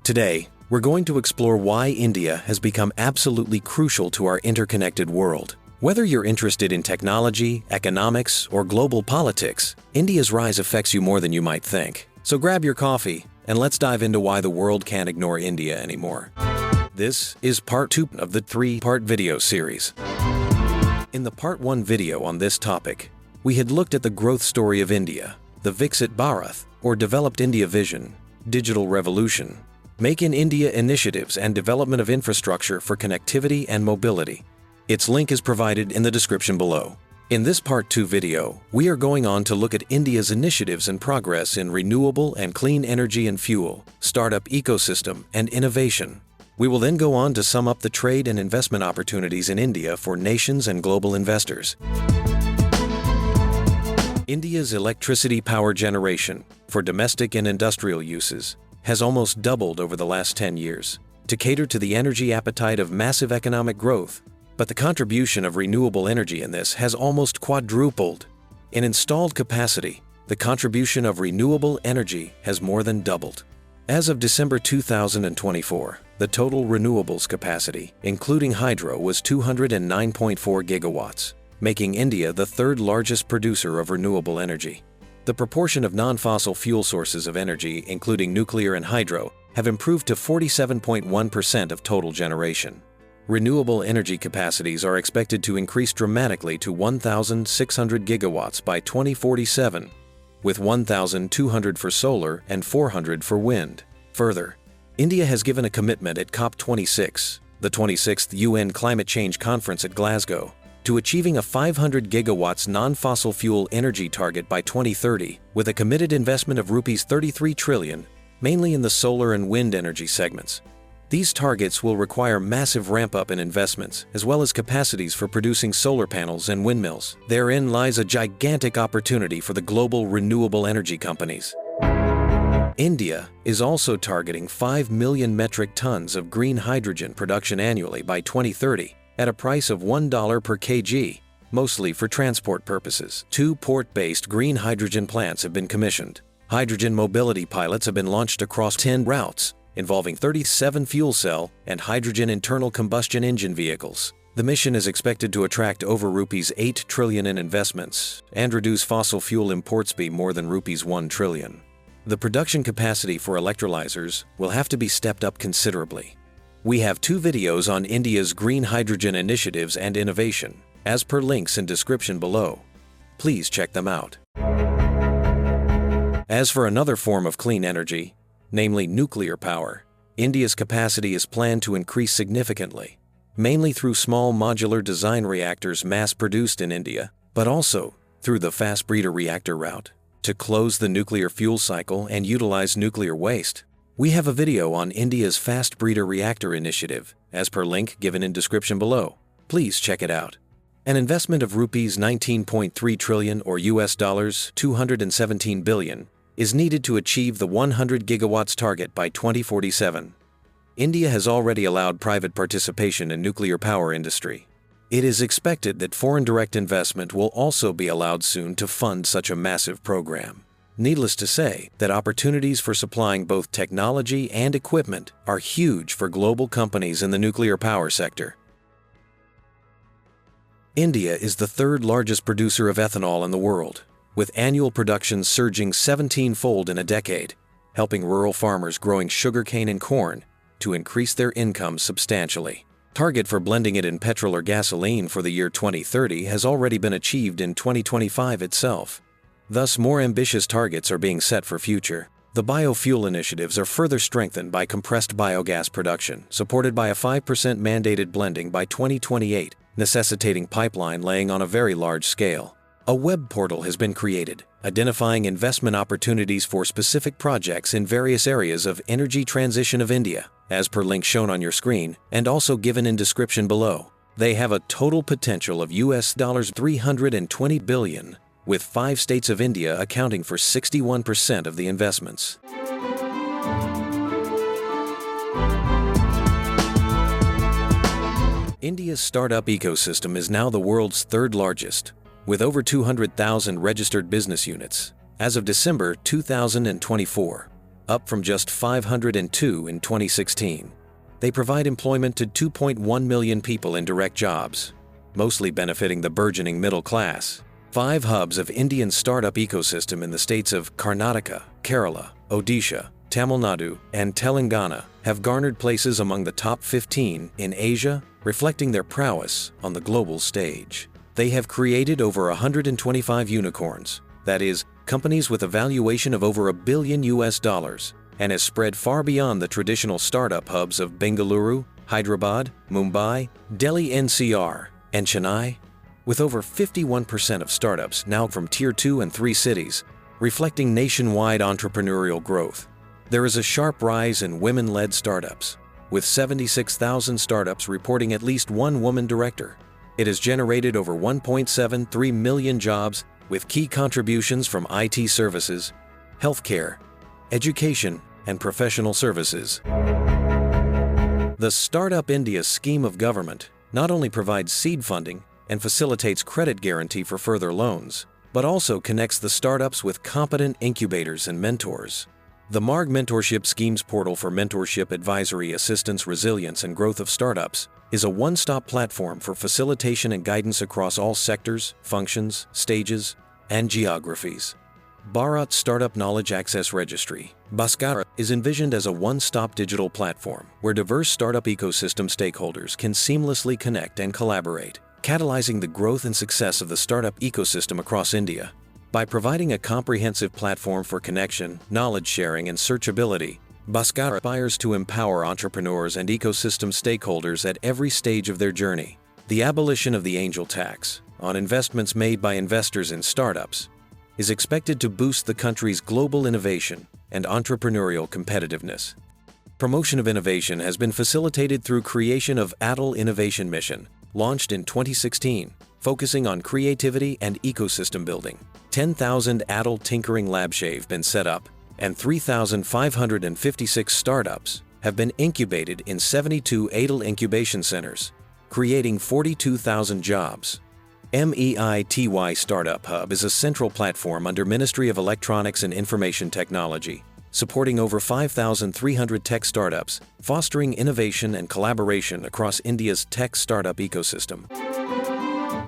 Today, we're going to explore why India has become absolutely crucial to our interconnected world. Whether you're interested in technology, economics, or global politics, India's rise affects you more than you might think. So grab your coffee, and let's dive into why the world can't ignore India anymore. This is part 2 of the 3-part video series. In the part 1 video on this topic, we had looked at the growth story of India, the Viksit Bharat, or Developed India Vision, Digital Revolution, Make in India initiatives and development of infrastructure for connectivity and mobility. Its link is provided in the description below. In this part 2 video, we are going on to look at India's initiatives and progress in renewable and clean energy and fuel, startup ecosystem, and innovation. We will then go on to sum up the trade and investment opportunities in India for nations and global investors. India's electricity power generation, for domestic and industrial uses, has almost doubled over the last 10 years to cater to the energy appetite of massive economic growth. But the contribution of renewable energy in this has almost quadrupled. In installed capacity, the contribution of renewable energy has more than doubled. As of December 2024, the total renewables capacity, including hydro, was 209.4 gigawatts, making India the third largest producer of renewable energy. The proportion of non-fossil fuel sources of energy, including nuclear and hydro, have improved to 47.1% of total generation. Renewable energy capacities are expected to increase dramatically to 1,600 gigawatts by 2047, with 1,200 for solar and 400 for wind. Further, India has given a commitment at COP26, the 26th UN Climate Change Conference at Glasgow, to achieving a 500 gigawatts non-fossil fuel energy target by 2030, with a committed investment of rupees 33 trillion, mainly in the solar and wind energy segments. These targets will require massive ramp-up in investments, as well as capacities for producing solar panels and windmills. Therein lies a gigantic opportunity for the global renewable energy companies. India is also targeting 5 million metric tons of green hydrogen production annually by 2030, at a price of $1 per kg, mostly for transport purposes. 2 port-based green hydrogen plants have been commissioned. Hydrogen mobility pilots have been launched across 10 routes, involving 37 fuel cell and hydrogen internal combustion engine vehicles. The mission is expected to attract over rupees 8 trillion in investments and reduce fossil fuel imports by more than rupees 1 trillion. The production capacity for electrolyzers will have to be stepped up considerably. We have 2 videos on India's green hydrogen initiatives and innovation, as per links in description below. Please check them out. As for another form of clean energy, namely nuclear power, India's capacity is planned to increase significantly, mainly through small modular design reactors mass-produced in India, but also through the fast breeder reactor route, to close the nuclear fuel cycle and utilize nuclear waste. We have a video on India's fast breeder reactor initiative, as per link given in description below. Please check it out. An investment of rupees 19.3 trillion or US dollars 217 billion is needed to achieve the 100 gigawatts target by 2047. India has already allowed private participation in nuclear power industry. It is expected that foreign direct investment will also be allowed soon to fund such a massive program. Needless to say that opportunities for supplying both technology and equipment are huge for global companies in the nuclear power sector. India is the third largest producer of ethanol in the world, with annual production surging 17-fold in a decade, helping rural farmers growing sugarcane and corn to increase their incomes substantially. Target for blending it in petrol or gasoline for the year 2030 has already been achieved in 2025 itself. Thus, more ambitious targets are being set for future. The biofuel initiatives are further strengthened by compressed biogas production, supported by a 5% mandated blending by 2028, necessitating pipeline laying on a very large scale. A web portal has been created, identifying investment opportunities for specific projects in various areas of energy transition of India, as per link shown on your screen and also given in description below. They have a total potential of US dollars 320 billion, with 5 states of India accounting for 61% of the investments. India's startup ecosystem is now the world's third largest, with over 200,000 registered business units. As of December 2024, up from just 502 in 2016. They provide employment to 2.1 million people in direct jobs, mostly benefiting the burgeoning middle class. 5 hubs of Indian startup ecosystem in the states of Karnataka, Kerala, Odisha, Tamil Nadu, and Telangana have garnered places among the top 15 in Asia, reflecting their prowess on the global stage. They have created over 125 unicorns, that is, companies with a valuation of over $1 billion, and has spread far beyond the traditional startup hubs of Bengaluru, Hyderabad, Mumbai, Delhi NCR, and Chennai, with over 51% of startups now from Tier 2 and 3 cities, reflecting nationwide entrepreneurial growth. There is a sharp rise in women-led startups, with 76,000 startups reporting at least one woman director. It has generated over 1.73 million jobs, with key contributions from IT services, healthcare, education, and professional services. The Startup India scheme of government not only provides seed funding and facilitates credit guarantee for further loans, but also connects the startups with competent incubators and mentors. The MARG Mentorship Schemes portal for mentorship, advisory, assistance, resilience, and growth of startups is a one-stop platform for facilitation and guidance across all sectors, functions, stages, and geographies. Bharat Startup Knowledge Access Registry, Bhaskara, is envisioned as a one-stop digital platform where diverse startup ecosystem stakeholders can seamlessly connect and collaborate, catalyzing the growth and success of the startup ecosystem across India. By providing a comprehensive platform for connection, knowledge sharing, and searchability, Bhaskara aspires to empower entrepreneurs and ecosystem stakeholders at every stage of their journey. The abolition of the angel tax on investments made by investors in startups is expected to boost the country's global innovation and entrepreneurial competitiveness. Promotion of innovation has been facilitated through creation of ATL Innovation Mission, launched in 2016, focusing on creativity and ecosystem building. 10,000 ATL Tinkering Labs have been set up, and 3,556 startups have been incubated in 72 ATL incubation centers, creating 42,000 jobs. MEITY Startup Hub is a central platform under Ministry of Electronics and Information Technology, supporting over 5,300 tech startups, fostering innovation and collaboration across India's tech startup ecosystem.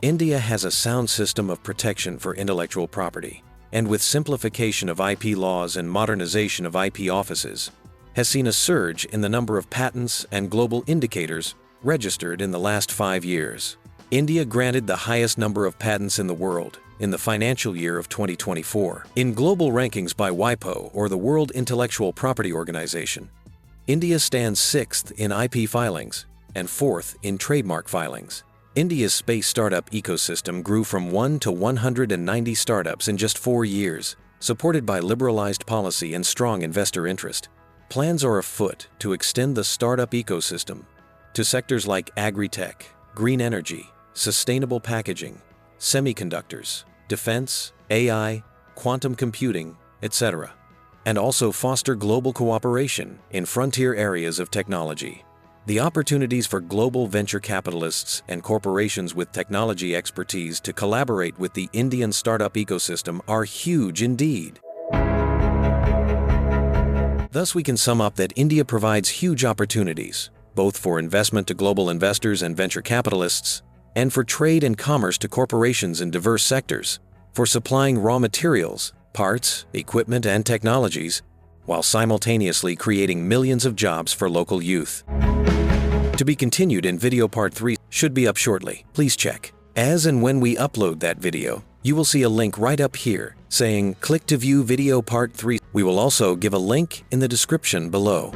India has a sound system of protection for intellectual property, and with simplification of IP laws and modernization of IP offices, has seen a surge in the number of patents and global indicators registered in the last 5 years. India granted the highest number of patents in the world in the financial year of 2024. In global rankings by WIPO, or the World Intellectual Property Organization, India stands 6th in IP filings and 4th in trademark filings. India's space startup ecosystem grew from 1 to 190 startups in just 4 years, supported by liberalized policy and strong investor interest. Plans are afoot to extend the startup ecosystem to sectors like agri-tech, green energy, sustainable packaging, semiconductors, defense, AI, quantum computing, etc., and also foster global cooperation in frontier areas of technology. The opportunities for global venture capitalists and corporations with technology expertise to collaborate with the Indian startup ecosystem are huge indeed. Thus, we can sum up that India provides huge opportunities, both for investment to global investors and venture capitalists, and for trade and commerce to corporations in diverse sectors, for supplying raw materials, parts, equipment, and technologies, while simultaneously creating millions of jobs for local youth. To be continued in video part 3 should be up shortly. Please check. As and when we upload that video, you will see a link right up here saying click to view video part 3. We will also give a link in the description below.